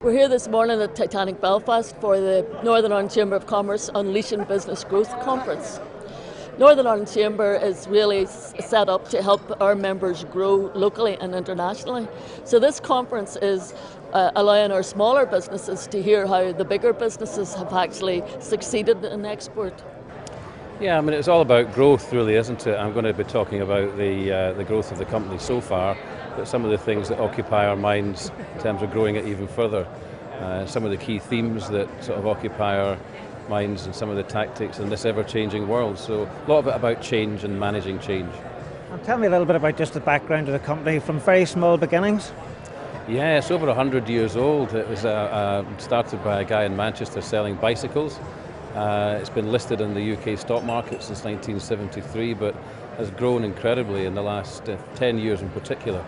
We're here this morning at Titanic Belfast for the Northern Ireland Chamber of Commerce Unleashing Business Growth Conference. Northern Ireland Chamber is really set up to help our members grow locally and internationally. So this conference is allowing our smaller businesses to hear how the bigger businesses have actually succeeded in export. Yeah, I mean, it's all about growth, really, isn't it? I'm going to be talking about the growth of the company so far, but some of the things that occupy our minds in terms of growing it even further. Some of the key themes that sort of occupy our minds and some of the tactics in this ever-changing world. So a lot of it about change and managing change. And tell me a little bit about just the background of the company from very small beginnings. Yeah, it's over 100 years old. It was started by a guy in Manchester selling bicycles. It's been listed in the UK stock market since 1973, but has grown incredibly in the last 10 years in particular.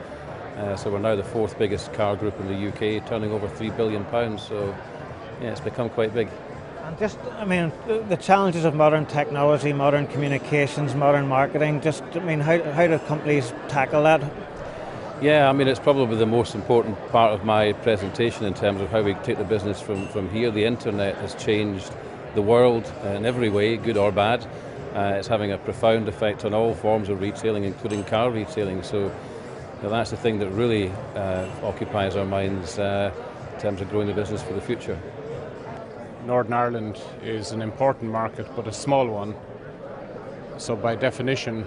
So we're now the fourth biggest car group in the UK, turning over £3 billion. So yeah, it's become quite big. And just, I mean, the challenges of modern technology, modern communications, modern marketing, just, I mean, how do companies tackle that? Yeah, I mean, it's probably the most important part of my presentation in terms of how we take the business from here. The internet has changed the world in every way, good or bad. It's having a profound effect on all forms of retailing, including car retailing. So that's the thing that really occupies our minds in terms of growing the business for the future. Northern Ireland is an important market, but a small one. So by definition,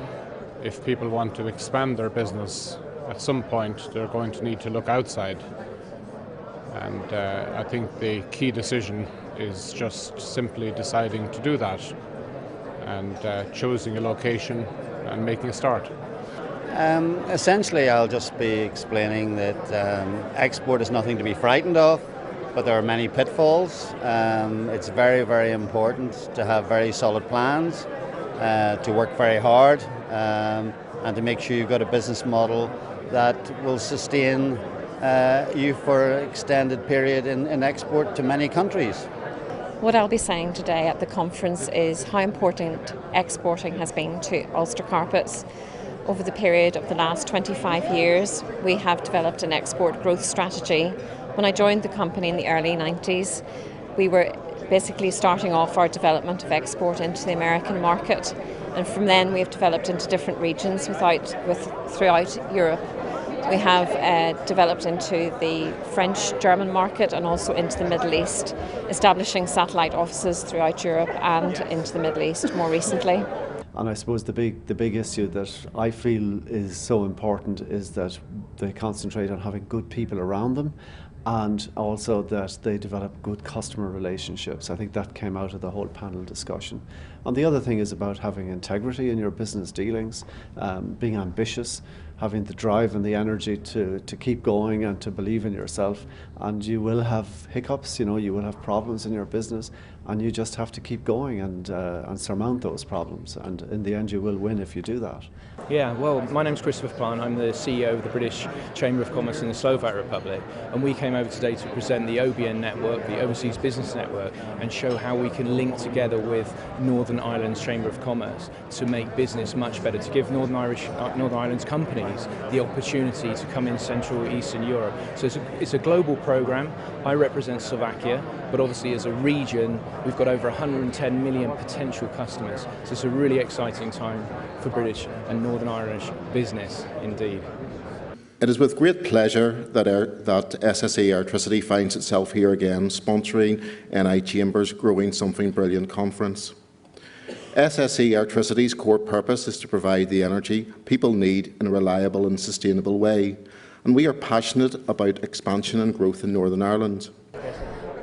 if people want to expand their business, at some point they're going to need to look outside. And I think the key decision is just simply deciding to do that and choosing a location and making a start. Essentially, I'll just be explaining that export is nothing to be frightened of, but there are many pitfalls. It's very, very important to have very solid plans, to work very hard, and to make sure you've got a business model that will sustain you for an extended period in export to many countries. What I'll be saying today at the conference is how important exporting has been to Ulster Carpets. Over the period of the last 25 years, we have developed an export growth strategy. When I joined the company in the early 90s, we were basically starting off our development of export into the American market, and from then we have developed into different regions throughout Europe. We have developed into the French-German market and also into the Middle East, establishing satellite offices throughout Europe and into the Middle East more recently. And I suppose the big issue that I feel is so important is that they concentrate on having good people around them, and also that they develop good customer relationships. I think that came out of the whole panel discussion. And the other thing is about having integrity in your business dealings, being ambitious, having the drive and the energy to keep going and to believe in yourself. And you will have hiccups, you will have problems in your business, and you just have to keep going and surmount those problems. And in the end, you will win if you do that. Yeah, well, my name's Christopher Plant. I'm the CEO of the British Chamber of Commerce in the Slovak Republic, and we came over today to present the OBN network, the Overseas Business Network, and show how we can link together with Northern Ireland's Chamber of Commerce to make business much better, to give Northern Ireland's companies the opportunity to come in Central Eastern Europe. So it's a global program. I represent Slovakia, but obviously as a region, we've got over 110 million potential customers. So it's a really exciting time for British and Northern Irish business indeed. It is with great pleasure that SSE Airtricity finds itself here again, sponsoring NI Chamber's Growing Something Brilliant conference. SSE Airtricity's core purpose is to provide the energy people need in a reliable and sustainable way, and we are passionate about expansion and growth in Northern Ireland.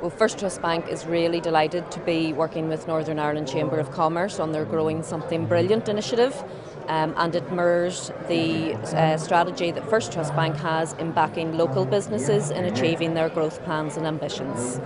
Well, First Trust Bank is really delighted to be working with Northern Ireland Chamber of Commerce on their Growing Something Brilliant initiative, and it mirrors the strategy that First Trust Bank has in backing local businesses in achieving their growth plans and ambitions.